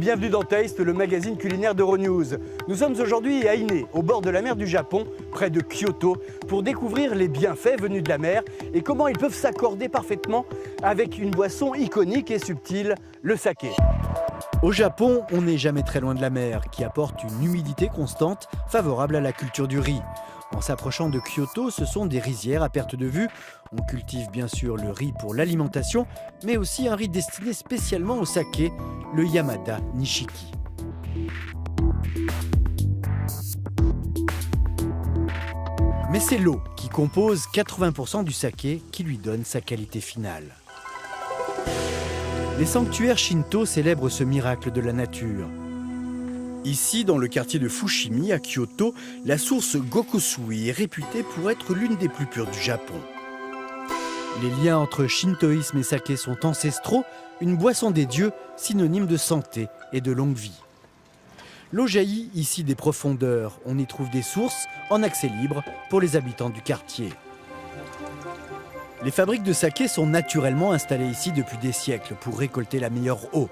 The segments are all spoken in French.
bienvenue dans Taste, le magazine culinaire d'Euronews. Nous sommes aujourd'hui à Ine, au bord de la mer du Japon, près de Kyoto, pour découvrir les bienfaits venus de la mer et comment ils peuvent s'accorder parfaitement avec une boisson iconique et subtile, le saké. Au Japon, on n'est jamais très loin de la mer, qui apporte une humidité constante favorable à la culture du riz. En s'approchant de Kyoto, ce sont des rizières à perte de vue. On cultive bien sûr le riz pour l'alimentation, mais aussi un riz destiné spécialement au saké, le Yamada Nishiki. Mais c'est l'eau qui compose 80% du saké qui lui donne sa qualité finale. Les sanctuaires shinto célèbrent ce miracle de la nature. Ici, dans le quartier de Fushimi, à Kyoto, la source Gokusui est réputée pour être l'une des plus pures du Japon. Les liens entre shintoïsme et saké sont ancestraux, une boisson des dieux, synonyme de santé et de longue vie. L'eau jaillit ici des profondeurs. On y trouve des sources en accès libre pour les habitants du quartier. Les fabriques de saké sont naturellement installées ici depuis des siècles pour récolter la meilleure eau.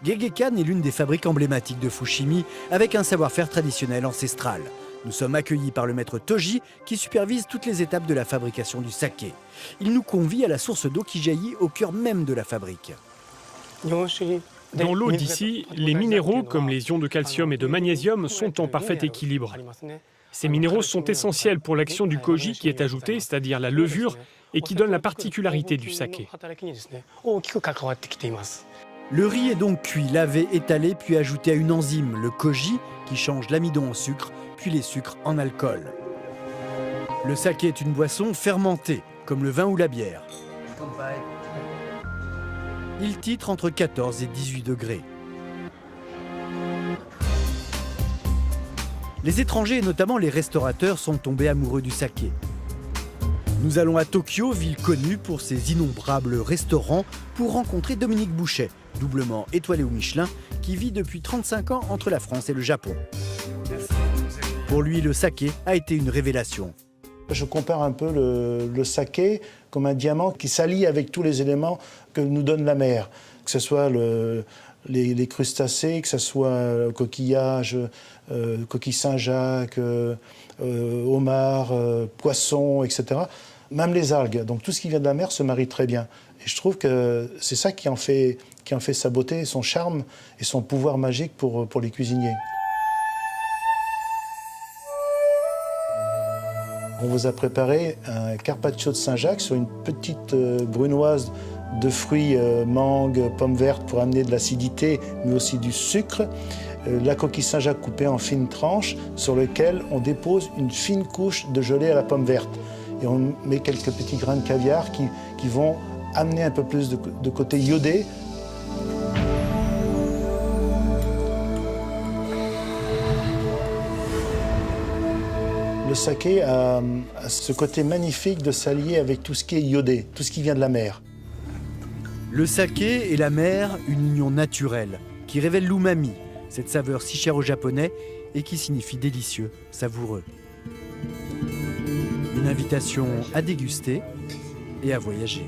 Gegekan est l'une des fabriques emblématiques de Fushimi avec un savoir-faire traditionnel ancestral. Nous sommes accueillis par le maître Toji qui supervise toutes les étapes de la fabrication du saké. Il nous convie à la source d'eau qui jaillit au cœur même de la fabrique. Dans l'eau d'ici, les minéraux comme les ions de calcium et de magnésium sont en parfait équilibre. Ces minéraux sont essentiels pour l'action du koji qui est ajouté, c'est-à-dire la levure, et qui donne la particularité du saké. Le riz est donc cuit, lavé, étalé, puis ajouté à une enzyme, le koji, qui change l'amidon en sucre, puis les sucres en alcool. Le saké est une boisson fermentée, comme le vin ou la bière. Il titre entre 14 et 18 degrés. Les étrangers, et notamment les restaurateurs, sont tombés amoureux du saké. Nous allons à Tokyo, ville connue pour ses innombrables restaurants, pour rencontrer Dominique Bouchet, doublement étoilé au Michelin, qui vit depuis 35 ans entre la France et le Japon. Pour lui, le saké a été une révélation. Je compare un peu le saké comme un diamant qui s'allie avec tous les éléments que nous donne la mer, que ce soit les crustacés, que ce soit coquillages, coquilles Saint-Jacques, homards, poissons, etc. Même les algues. Donc tout ce qui vient de la mer se marie très bien. Et je trouve que c'est ça qui en fait sa beauté, son charme et son pouvoir magique pour les cuisiniers. On vous a préparé un carpaccio de Saint-Jacques sur une petite brunoise de fruits, mangue, pommes vertes pour amener de l'acidité, mais aussi du sucre. La coquille Saint-Jacques coupée en fines tranches sur lequel on dépose une fine couche de gelée à la pomme verte. Et on met quelques petits grains de caviar qui vont amener un peu plus de côté iodé. Le saké a ce côté magnifique de s'allier avec tout ce qui est iodé, tout ce qui vient de la mer. Le saké et la mer, une union naturelle qui révèle l'umami, cette saveur si chère aux Japonais et qui signifie délicieux, savoureux. Une invitation à déguster et à voyager.